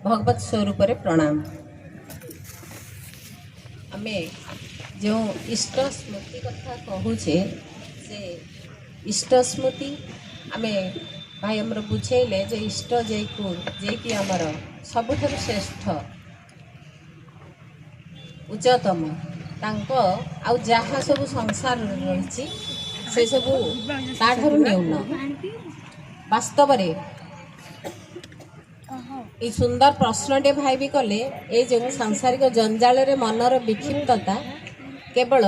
भगवत स्वरूप प्रणाम। आमे जो इष्ट स्मृति कथा कहूचे से इष्ट स्मृति आमे भाई आमर बुझेले जे इष्ट जे आमर सबुठ श्रेष्ठ उच्चतम तांको आउ जहाँ सब संसार रही से सबू ताठू न्यून वास्तव रे ये सुंदर प्रश्नटे भाई भी कले ये जो सांसारिक जंजाल रे मनर विक्षिप्तता केवल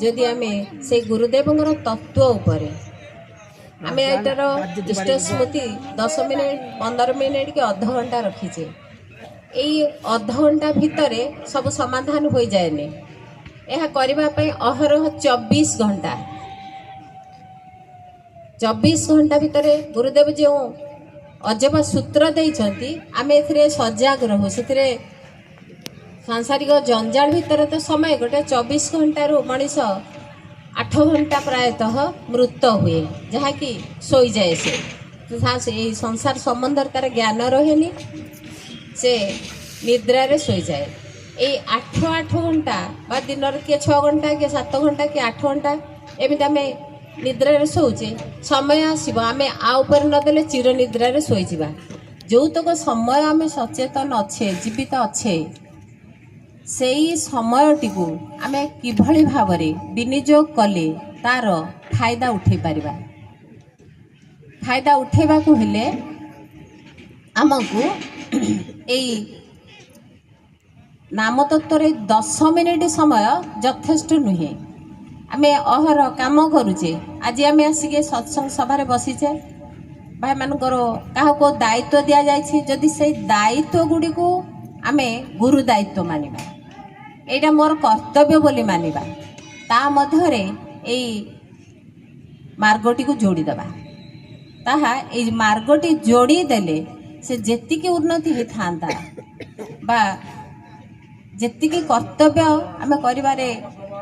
जदि आमे से गुरुदेव तत्व उपरे आमे एटार इष्ट स्मृति 10 मिनिट 15 मिनिट कि अध घंटा रखीचे यही अध घंटा भितरे सब समाधान हो जाए यह करने अहरह 24 घंटा 24 घंटा भितर गुरुदेव जो अजब सूत्र देइछंती आमे एथिरे सजाग रहू से सांसारिक जंजाल भितर तो समय गोटे 24 घंटा मनीष 8 घंटा प्रायतः मृत हुए जहाँकि सोई जाए से संसार संबंध तार ज्ञान रहे से निद्रा रे सोई जाए ये 8 घंटा बा दिन किए 6 घंटा किए 7 घंटा कि 8 घंटा एमती आम निद्रा रे सोचे समय आसब आम आउपर नदेले चिर निद्रा रे सोई जावा जो तक समय आम सचेतन अच्छे जीवित अच्छे से समयटी को आम किभली भाव विनियोग कले तार फायदा उठे पारिबा फायदा उठेबा को हेले आमको यही नाम तत्व 10 मिनिट समय यथेष्ट नुहे आम अहर काम करुचे आज आम आसिक सत्संग सभारे बसीचे भाई मानकर क्या दायित्व दि जाए जदि से दायित्व गुड़ी को आम गुरु दायित्व मानिबा एटा मोर कर्तव्य बोली मानिबा ता मध्यरे एई मार्गटी को जोड़ीदेबा ताहा एई मार्गटी जोड़ी देले से जेतिकी उन्नति ही थांता बा जेतिकी कर्तव्य आम करिबारे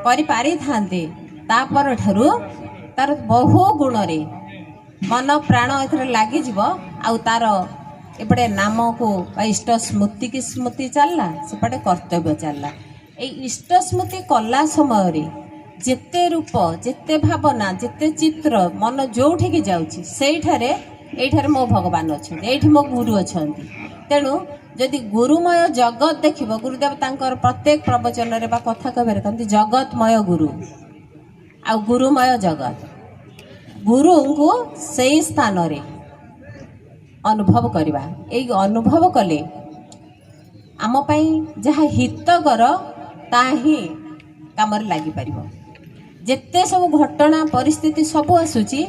करि पारि थांते तापर ठारू तार बहु गुण रे मन प्राण एथरे लागि जिवो आउ तार एपटे नाम को इष्ट स्मृति की स्मृति चलला सेपटे कर्तव्य चलला ए इष्ट स्मृति कला समय रे जेते रूप जेते भावना जेते चित्र मन जोठी की जाउची सेइठारे एठारे मो भगवान अछंती एठी मो गुरु अछंती तेणु जदि गुरुमय जगत देखिबो गुरुदेव तांकर प्रत्येक प्रवचन रे बा कथा कहबे कहंती जगतमय गुरु आ गुरुमय जगत गुरु को सही स्थान रे अनुभव करवा ए अनुभव कले आम पई जहाँ हितकर ताही कामर लागि परिबो जेते सब घटना परिस्थिति सब आसुची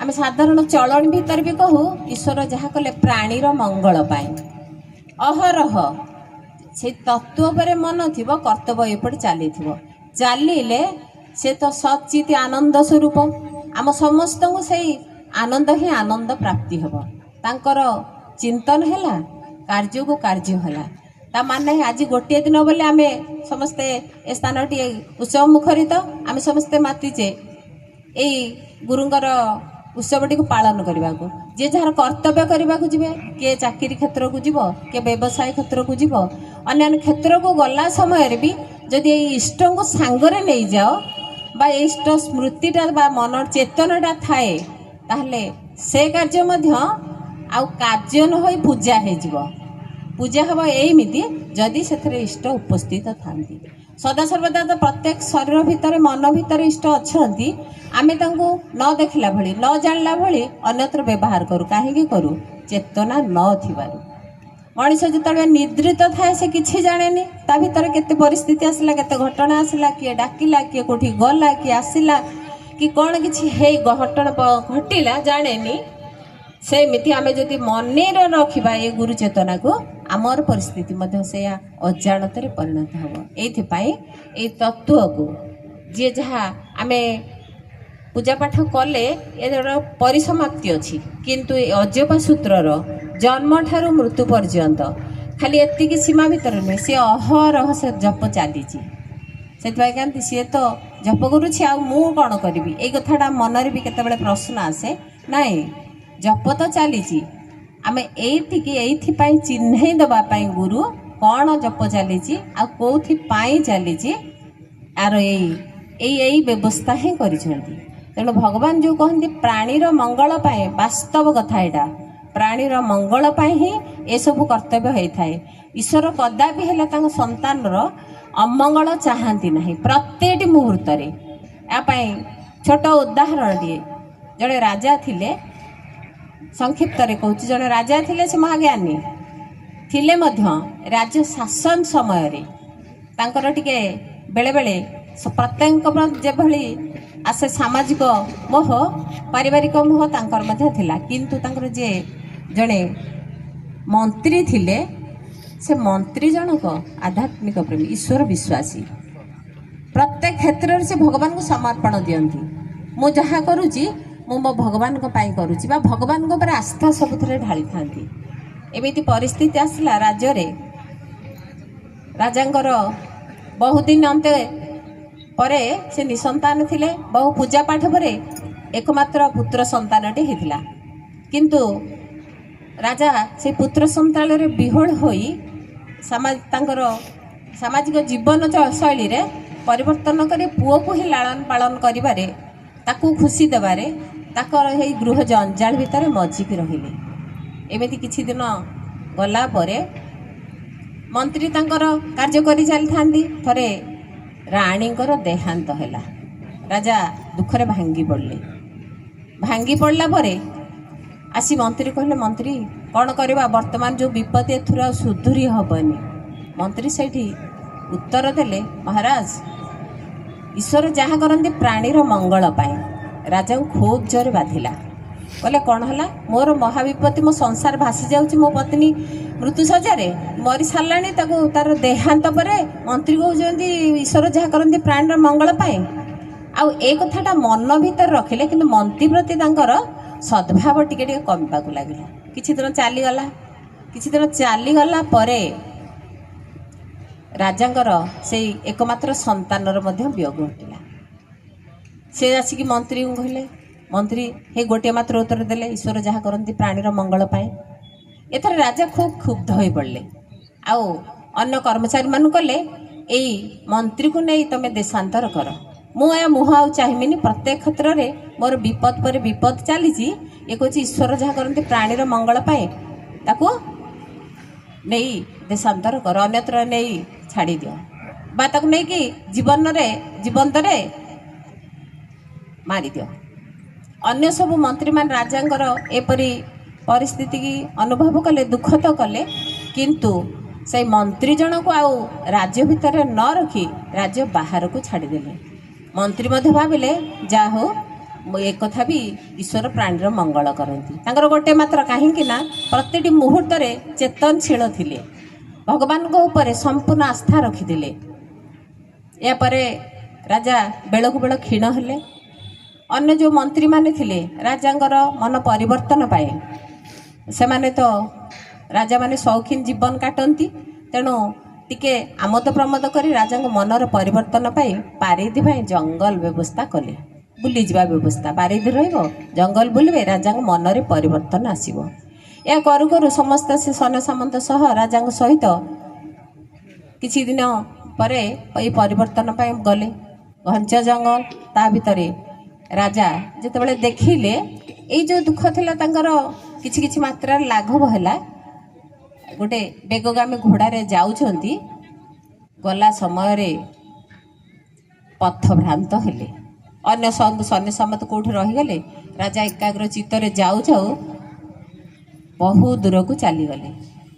आम साधारण चलन भीतर भी कहू ईश्वर जहाँ कले प्राणीर मंगल पाई अहरह से तत्व पर मन थी कर्तव्य एपटे चली चलिले से तो सचित आनंद स्वरूप आम समस्त को से आनंद ही आनंद प्राप्ति हम तांकर चिंतन है कार्य को कार्य है ता माने आज गोटे दिन बोले आम समस्ते ए स्थान टी उत्सव मुखरित आम समस्ते मातिचे यही गुरुंगर उत्सवटी को पालन करने को जे जार कर्तव्य करने को जीवे किए चाकरी क्षेत्र को जीव किए व्यवसाय क्षेत्र को जीव अन्य क्षेत्र को गला समय भी जदि इष्ट को सांगरे नहीं जाओ बा इष्ट स्मृतिटा बा मन चेतनटा थाए ताहले से कार्य मध्य आउ कार्य न होई पूजा हे जीव पूजा हम एमती जदि से इष्ट उपस्थित थांती सदा सर्वदा तो प्रत्येक शरीर भितर मन भितर इष्ट अच्छी आमे तांको न देखला भली न जानला भली अन्यत्र व्यवहार करू काहेकि करू चेतना न थिबारु मनीष जिते निद्रित थाए से किछि जानेनी ता भितर केते परिस्थिति आसला केते घटना आसला किए डाकिला किए कोठी गला किए आसिला कि कौन किछि हे घटना घटिला जानेनी सेमिति आमे जदि मने रखिबा ए गुरु चेतना को आमर परिस्थिति मध्य से अजाणत परिणत हम ये तत्व को जी जहाँ आम पूजा पाठ कले यार परिसमाप्ति अच्छी किंतु अजपा सूत्रर जन्म ठारू मृत्यु पर्यंत खाली एतिकी सीमा भीतर नुहे सी अहरह से जप चली से सी तो जप करुच्छी आ मु कौन करी ये कथाटा मनरे भी केतबेले प्रश्न आसे नाई जप तो चली आमे एइथिपाई चिन्हई दबा पाई गुरु कौन जप चली कौथि चली आर यही व्यवस्था ही कर तेणु भगवान जो कहते प्राणीर मंगल पाए वास्तव कथा यहाँ प्राणीर मंगल पाए ही ये सब कर्तव्य होता है। ईश्वर कदापि हेले संतान अमंगल चाहती ना प्रत्येक मुहूर्त यापाई छोट उदाहरण दिए जड़े राजा थिले संक्षिप्त कहूँ जड़े राजा थिले से महाज्ञानी थिले मध्य राज्य शासन समय रे तांकर टिके बेले बेले प्रत्येक जेभली आसे सामाजिक मोह पारिवारिक मोह तांकर मध्य थिला किंतु तांकर जे जड़े मंत्री थिले से मंत्री जनक आध्यात्मिक प्रेमी ईश्वर विश्वासी प्रत्येक क्षेत्र से भगवान को समर्पण दियंती मु जहा करूची मु मो भगवान को पाई करूची बा भगवान को पर आस्था सबुथरे ढाली थांती। एमिति परिस्थिति आसला राज्य रे राजांकर बहुत दिन अंत परे से निसंतान थिले बहु पूजा पाठ परे एकमात्र पुत्र संतानटे हेतिला किंतु राजा से पुत्र संतान रे विहोल होई सामाजिक जीवन शैली रे परिवर्तन करे पुओ को ही लालन पालन करिबारे ताकू खुशी देबारे ताकर हे गृह जंजाल भितर मजिक रहिले। एमिति किछि दिन गला परे मंत्री तांकर कार्य करि चली थांदी थरे राणींकर देहांत हैला राजा दुखरे भांगी पड़ला परे आसी मंत्री कहले मंत्री कौन करवा वर्तमान जो विपत्ति एथुर सुधुरी हबनी। मंत्री सेठी उत्तर देले महाराज ईश्वर जहाँ करते प्राणीर मंगल पाए। राजा खूब जोर बाधिला कहले कौन है मोर महाविपत्ति मो संसार भासी जाऊँ मो पत्नी मृत्यु सज्जारे मरी साराणी तार देहांत पर मंत्री कहते ईश्वर जहाँ करते प्राणीर मंगल पाए आउ ए कथाटा मन भीतर रखिले कि मंत्री प्रति तांकर सद्भाव टिके टिके कमिबाकू लागिला। किछि दिन चलीगला परे राजांकर से एकमात्र संतानर मध्य वियोग घटिला। से आसिक मंत्री को कहले मंत्री हे गोटे मात्र उत्तर देले ईश्वर जहाँ करती प्राणीर मंगल पाए। एथर राजा खूब क्षुब्ध हो पड़े आउ अन्य कर्मचारी मान कले यही मंत्री को नहीं तमें देशांतर कर मुह आउ चाहिए प्रत्येक क्षेत्र में मोर विपद पर विपद चली ये कह ईश्वर जहाँ करते प्राणीर मंगल पाए ताको नहीं देशांतर कर अन्यत्र नहीं छाड़ी दियो बा ताको नहीं कि जीवंत रे मारी दियो। अन्य सब मंत्री मान राजांकर एपरी परिस्थिति की अनुभव कले दुख तो कले किंतु से मंत्री जन को आउ राज्य भितर न रखी राज्य बाहर को छाड़देले। मंत्री मध्य भाविले जा हो एक कथा भी ईश्वर प्राणीर मंगल करती तांकर गोटे मात्र कहीं प्रत्येक मुहूर्त चेतनशील थिले भगवान को ऊपर संपूर्ण आस्था रखिदिले। या परे राजा बेलकु बेल क्षीण हेले। अन्य जो मंत्री माने थिले राजांकर मन परिवर्तन पाए सेमाने तो राजा माने शौकीन जीवन काटती तेणु टिके आमोद प्रमोद करी राजा मनर परिवर्तन पाई पारिधि भाई जंगल व्यवस्था कले बुली जावा व्यवस्था पारिधि रहिबो जंगल बुलबे राजा मनरे परिवर्तन आसीबो। या करू करू समस्त से सन सामंत सह राजा सहित किछि दिन परे ये परिवर्तन पाई गले घंच जंगल ता भितरे राजा जिते देखिले ये जो दुख थिला तांकर किछि किछि मात्रा लाघव हैला गोटे बेगगामी घोड़ारे जाउछंती गला समय रे पथ भ्रांत हेले अन्य सन्य समत कोठी रहीगले राजा एकाग्र चित्तरे जाऊ जाऊ बहु दूर को चली गले।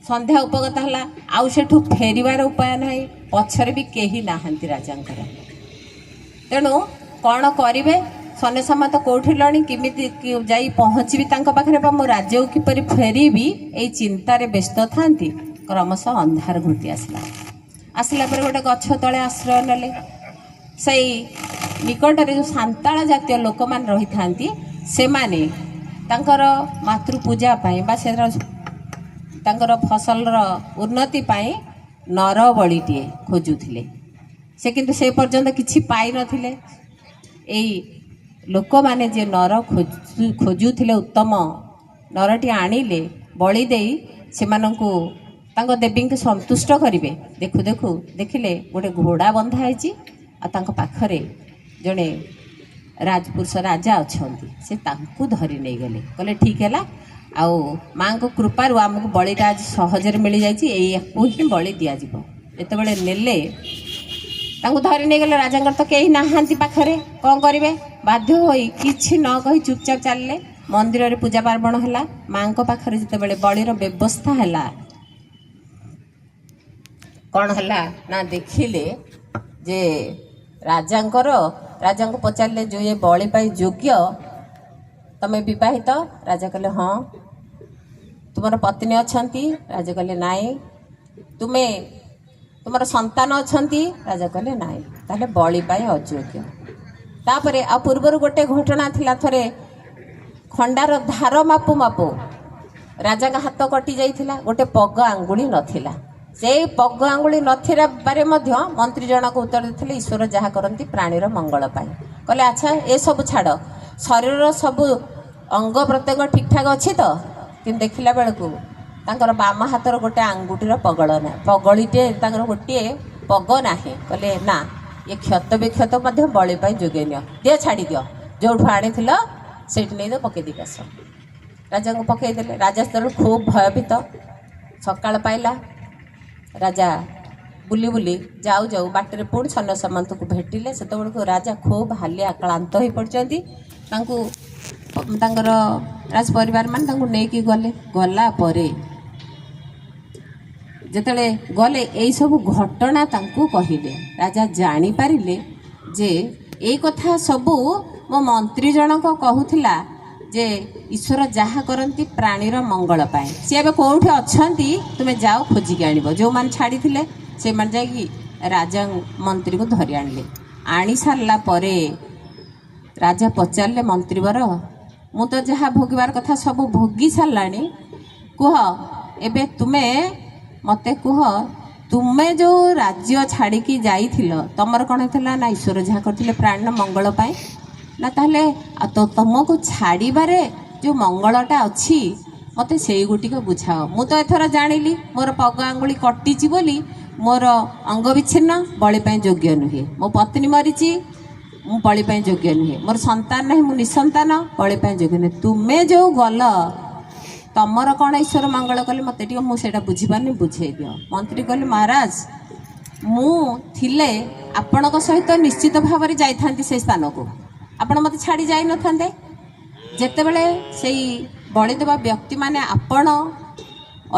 संध्या उपगत हला आउ सेठू फेरिबार उपाय नाही पछरे भी केही नाहंती राजांकर तेणु कौन करिवे सन्य समत कोठी लणी किमिति जाई पहुँची पाखे मो राज्य किपरि फेरबी यही चिंतार व्यस्त थांती क्रमशः अंधार घुटी आसला पर गोटे गछ तले आश्रय नेले से निकटरे जो सांताल जातीय लोक मान रही थांती से माने तांकर मातृपूजा पाई बा से तांकर फसल उन्नति पाई नर बलिटे खोजुथिले से किंतु से पर्यंत किछि पाई नथिले। एई लोक माने जे नर खोजुथिले उत्तम नरटी आनिले ବଳି ଦେଇ ସେମାନଙ୍କୁ ତାଙ୍କ ଦେବୀଙ୍କୁ ସନ୍ତୁଷ୍ଟ କରିବେ। ଦେଖୁ ଦେଖୁ ଦେଖିଲେ ଗୋଟେ ଘୋଡ଼ା ବନ୍ଧା ହେଇଛି ଆଉ ତାଙ୍କ ପାଖରେ ଜଣେ ରାଜପୁରୁଷ ରାଜା ଅଛନ୍ତି। ସେ ତାଙ୍କୁ ଧରି ନେଇଗଲେ, କହିଲେ ଠିକ୍ ହେଲା, ଆଉ ମାଆଙ୍କ କୃପାରୁ ଆମକୁ ବଳିଟା ଆଜି ସହଜରେ ମିଳିଯାଇଛି, ଏଇଆକୁ ହିଁ ବଳି ଦିଆଯିବ। ଯେତେବେଳେ ନେଲେ ତାଙ୍କୁ ଧରି ନେଇଗଲେ, ରାଜାଙ୍କର ତ କେହି ନାହାନ୍ତି ପାଖରେ, କ'ଣ କରିବେ? ବାଧ୍ୟ ହୋଇ କିଛି ନ କହି ଚୁପଚାପ ଚାଲିଲେ। ମନ୍ଦିରରେ ପୂଜା ପାର୍ବଣ ହେଲା। ମାଆଙ୍କ ପାଖରେ ଯେତେବେଳେ ବଳିର ବ୍ୟବସ୍ଥା ହେଲା, କ'ଣ ହେଲା ନା ଦେଖିଲେ ଯେ ରାଜାଙ୍କୁ ପଚାରିଲେ ଯେ ଏ ବଳି ପାଇଁ ଯୋଗ୍ୟ, ତମେ ବିବାହିତ? ରାଜା କହିଲେ ହଁ। ତୁମର ପତ୍ନୀ ଅଛନ୍ତି? ରାଜା କହିଲେ ନାଇଁ। ତୁମର ସନ୍ତାନ ଅଛନ୍ତି? ରାଜା କହିଲେ ନାଇଁ। ତାହେଲେ ବଳି ପାଇଁ ଅଯୋଗ୍ୟ। ତାପରେ ଆଉ ପୂର୍ବରୁ ଗୋଟେ ଘଟଣା ଥିଲା, ଥରେ ଖଣ୍ଡାର ଧାର ମାପୁ ମାପୁ ରାଜାଙ୍କ ହାତ କଟି ଯାଇଥିଲା, ଗୋଟେ ପଗ ଆଙ୍ଗୁଳି ନଥିଲା। ସେଇ ପଗ ଆଙ୍ଗୁଳି ନଥିବାରେ ମଧ୍ୟ ମନ୍ତ୍ରୀ ଜଣକ ଉତ୍ତର ଦେଇଥିଲେ, ଈଶ୍ୱର ଯାହା କରନ୍ତି ପ୍ରାଣୀର ମଙ୍ଗଳ ପାଇଁ। କହିଲେ ଆଚ୍ଛା ଏସବୁ ଛାଡ଼, ଶରୀରର ସବୁ ଅଙ୍ଗ ପ୍ରତ୍ୟଙ୍ଗ ଠିକ୍ଠାକ୍ ଅଛି ତ? କିନ୍ତୁ ଦେଖିଲା ବେଳକୁ ତାଙ୍କର ବାମ ହାତର ଗୋଟେ ଆଙ୍ଗୁଠିର ପଗଳିଟେ ତାଙ୍କର ଗୋଟିଏ ପଗ ନାହିଁ। କହିଲେ ନା, ଏ କ୍ଷତ ବିକ୍ଷତ ମଧ୍ୟ ବଳି ପାଇଁ ଯୋଗ୍ୟ। ଦିଅ ଛାଡ଼ି ଦିଅ, ଯେଉଁଠୁ ଆଣିଥିଲ ସେଇଠି ନେଇ ପକେଇ ଦେଇକି ଆସ। ରାଜାଙ୍କୁ ପକେଇଦେଲେ। ରାଜା ସେତେବେଳେ ଖୁବ୍ ଭୟଭୀତ। ସକାଳ ପାଇଲା, ରାଜା ବୁଲି ବୁଲି ଯାଉ ଯାଉ ବାଟରେ ପୁଣି ସୈନ୍ୟ ସାମନ୍ତକୁ ଭେଟିଲେ। ସେତେବେଳକୁ ରାଜା ଖୁବ୍ ହାଲିଆ କ୍ଳାନ୍ତ ହୋଇପଡ଼ିଛନ୍ତି। ତାଙ୍କୁ ତାଙ୍କର ରାଜ ପରିବାର ମାନେ ତାଙ୍କୁ ନେଇକି ଗଲା ପରେ ଯେତେବେଳେ ଗଲେ ଏଇସବୁ ଘଟଣା ତାଙ୍କୁ କହିଲେ। ରାଜା ଜାଣିପାରିଲେ ଯେ ଏଇ କଥା ସବୁ ମୋ ମନ୍ତ୍ରୀ ଜଣକ କହୁଥିଲା ଯେ ଈଶ୍ୱର ଯାହା କରନ୍ତି ପ୍ରାଣୀର ମଙ୍ଗଳ ପାଇଁ। ସିଏ ଏବେ କେଉଁଠି ଅଛନ୍ତି ତୁମେ ଯାଅ ଖୋଜିକି ଆଣିବ। ଯେଉଁମାନେ ଛାଡ଼ିଥିଲେ ସେମାନେ ଯାଇକି ରାଜା ମନ୍ତ୍ରୀକୁ ଧରି ଆଣିଲେ। ଆଣି ସାରିଲା ପରେ ରାଜା ପଚାରିଲେ ମନ୍ତ୍ରୀବର, ମୁଁ ତ ଯାହା ଭୋଗିବାର କଥା ସବୁ ଭୋଗି ସାରିଲାଣି, କୁହ ଏବେ ତୁମେ ମୋତେ କୁହ, ତୁମେ ଯେଉଁ ରାଜ୍ୟ ଛାଡ଼ିକି ଯାଇଥିଲ ତମର କ'ଣ ହେଇଥିଲା? ନା ଈଶ୍ୱର ଯାହା କରିଥିଲେ ପ୍ରାଣୀର ମଙ୍ଗଳ ପାଇଁ। ନା ତାହେଲେ ତୁମକୁ ଛାଡ଼ିବାରେ ଯେଉଁ ମଙ୍ଗଳଟା ଅଛି ମୋତେ ସେଇ ଗୋଟିକ ବୁଝାଅ। ମୁଁ ତ ଏଥର ଜାଣିଲି ମୋର ପଗ ଆଙ୍ଗୁଳି କଟିଛି ବୋଲି ମୋର ଅଙ୍ଗ ବିଚ୍ଛିନ୍ନ, ବଳି ପାଇଁ ଯୋଗ୍ୟ ନୁହେଁ। ମୋ ପତ୍ନୀ ମରିଛି, ମୁଁ ବଳି ପାଇଁ ଯୋଗ୍ୟ ନୁହେଁ। ମୋର ସନ୍ତାନ ନାହିଁ, ମୁଁ ନିଃସନ୍ତାନ, ବଳି ପାଇଁ ଯୋଗ୍ୟ ନୁହେଁ। ତୁମେ ଯେଉଁ ଗଲ ତମର କ'ଣ ଈଶ୍ୱର ମଙ୍ଗଳ କଲେ ମୋତେ ଟିକେ, ମୁଁ ସେଇଟା ବୁଝିପାରୁନି, ବୁଝେଇ ଦିଅ। ମନ୍ତ୍ରୀ କହିଲେ ମହାରାଜ, ମୁଁ ଥିଲେ ଆପଣଙ୍କ ସହିତ ନିଶ୍ଚିତ ଭାବରେ ଯାଇଥାନ୍ତି ସେଇ ସ୍ଥାନକୁ, ଆପଣ ମୋତେ ଛାଡ଼ି ଯାଇନଥାନ୍ତେ। ଯେତେବେଳେ ସେଇ ବଳି ଦେବା ବ୍ୟକ୍ତିମାନେ ଆପଣ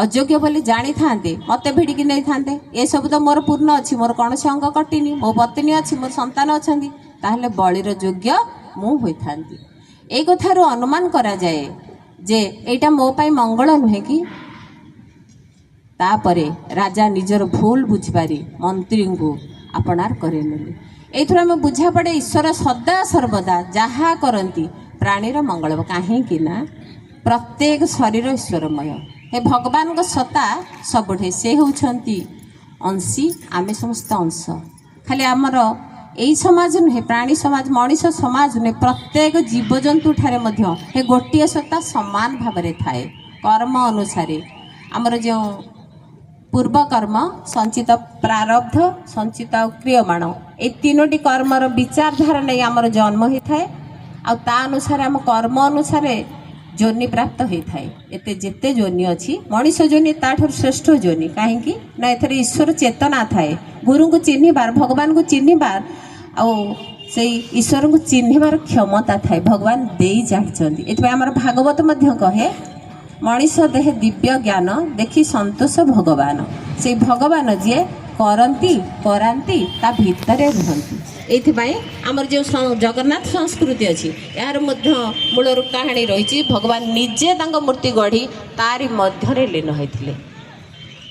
ଅଯୋଗ୍ୟ ବୋଲି ଜାଣିଥାନ୍ତେ ମୋତେ ଭିଡ଼ିକି ନେଇଥାନ୍ତେ। ଏସବୁ ତ ମୋର ପୂର୍ଣ୍ଣ ଅଛି, ମୋର କୌଣସି ଅଙ୍ଗ କଟିନି, ମୋ ପତ୍ନୀ ଅଛି, ମୋର ସନ୍ତାନ ଅଛନ୍ତି, ତାହେଲେ ବଳିର ଯୋଗ୍ୟ ମୁଁ ହୋଇଥାନ୍ତି। ଏଇ କଥାରୁ ଅନୁମାନ କରାଯାଏ ଯେ ଏଇଟା ମୋ ପାଇଁ ମଙ୍ଗଳ ନୁହେଁ କି? ତାପରେ ରାଜା ନିଜର ଭୁଲ ବୁଝିପାରି ମନ୍ତ୍ରୀଙ୍କୁ ଆପଣାର କରିନେଲେ। ଏଇଥିରୁ ଆମେ ବୁଝା ପଡ଼େ ଈଶ୍ୱର ସଦା ସର୍ବଦା ଯାହା କରନ୍ତି ପ୍ରାଣୀର ମଙ୍ଗଳ। କାହିଁକି ନା ପ୍ରତ୍ୟେକ ଶରୀର ଈଶ୍ୱରମୟ। ହେ ଭଗବାନଙ୍କ ସତ୍ତା ସବୁଠି, ସେ ହେଉଛନ୍ତି ଅଂଶୀ, ଆମେ ସମସ୍ତେ ଅଂଶ। ଖାଲି ଆମର ଏଇ ସମାଜ ନୁହେଁ, ପ୍ରାଣୀ ସମାଜ, ମଣିଷ ସମାଜ ନୁହେଁ, ପ୍ରତ୍ୟେକ ଜୀବଜନ୍ତୁ ଠାରେ ମଧ୍ୟ ଏ ଗୋଟିଏ ସତ୍ତା ସମାନ ଭାବରେ ଥାଏ। କର୍ମ ଅନୁସାରେ ଆମର ଯେଉଁ ପୂର୍ବ କର୍ମ, ସଞ୍ଚିତ ପ୍ରାରବ୍ଧ, ସଞ୍ଚିତ କ୍ରିୟମାଣ, এই ତିନୋଟି କର୍ମର ବିଚାରଧାରା ନେଇ ଆମର ଜନ୍ମ ହୋଇଥାଏ। ଆଉ ତା ଅନୁସାରେ ଆମ କର୍ମ ଅନୁସାରେ ଯୋନି ପ୍ରାପ୍ତ ହୋଇଥାଏ। ଏତେ ଯେତେ ଯୋନି ଅଛି, ମଣିଷ ଯୋନି ତାଠାରୁ ଶ୍ରେଷ୍ଠ ଯୋନି। କାହିଁକି ନା ଏଥିରେ ଈଶ୍ୱର ଚେତନା ଥାଏ। ଗୁରୁଙ୍କୁ ଚିହ୍ନିବାର, ଭଗବାନଙ୍କୁ ଚିହ୍ନିବାର, ଆଉ ସେଇ ଈଶ୍ୱରଙ୍କୁ ଚିହ୍ନିବାର କ୍ଷମତା ଥାଏ, ଭଗବାନ ଦେଇ ଚାହିଁଛନ୍ତି। ଏଥିପାଇଁ ଆମର ଭାଗବତ ମଧ୍ୟ କହେ, ମଣିଷ ଦେହେ ଦିବ୍ୟ ଜ୍ଞାନ ଦେଖି ସନ୍ତୋଷ ଭଗବାନ। ସେଇ ଭଗବାନ ଯିଏ କରନ୍ତି କରାନ୍ତି ତା ଭିତରେ ରୁହନ୍ତି। ଏଇଥିପାଇଁ ଆମର ଯେଉଁ ଜଗନ୍ନାଥ ସଂସ୍କୃତି ଅଛି, ଏହାର ମଧ୍ୟ ମୂଳରୁ କାହାଣୀ ରହିଛି। ଭଗବାନ ନିଜେ ତାଙ୍କ ମୂର୍ତ୍ତି ଗଢ଼ି ତାରି ମଧ୍ୟରେ ଲୀନ ହୋଇଥିଲେ।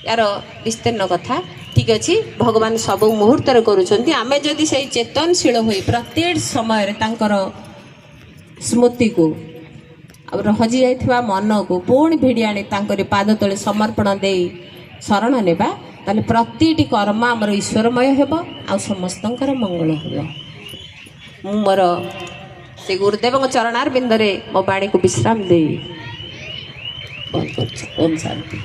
ଏହାର ବିସ୍ତୀର୍ଣ୍ଣ କଥା ଠିକ୍ ଅଛି। ଭଗବାନ ସବୁ ମୁହୂର୍ତ୍ତରେ କରୁଛନ୍ତି। ଆମେ ଯଦି ସେଇ ଚେତନଶୀଳ ହୋଇ ପ୍ରତ୍ୟେକ ସମୟରେ ତାଙ୍କର ସ୍ମୃତିକୁ ଆଉ ହଜି ଯାଇଥିବା ମନକୁ ପୁଣି ଭିଡ଼ି ଆଣି ତାଙ୍କରି ପାଦ ତଳେ ସମର୍ପଣ ଦେଇ ଶରଣ ନେବା, ତାହେଲେ ପ୍ରତିଟି କର୍ମ ଆମର ଈଶ୍ୱରମୟ ହେବ, ଆଉ ସମସ୍ତଙ୍କର ମଙ୍ଗଳ ହେବ। ମୁଁ ମୋର ସେ ଗୁରୁଦେବଙ୍କ ଚରଣାର ବିନ୍ଦରେ ମୋ ବାଣୀକୁ ବିଶ୍ରାମ ଦେଇ ବନ୍ଦ କରୁଛି। ଓମ୍ ଶାନ୍ତି।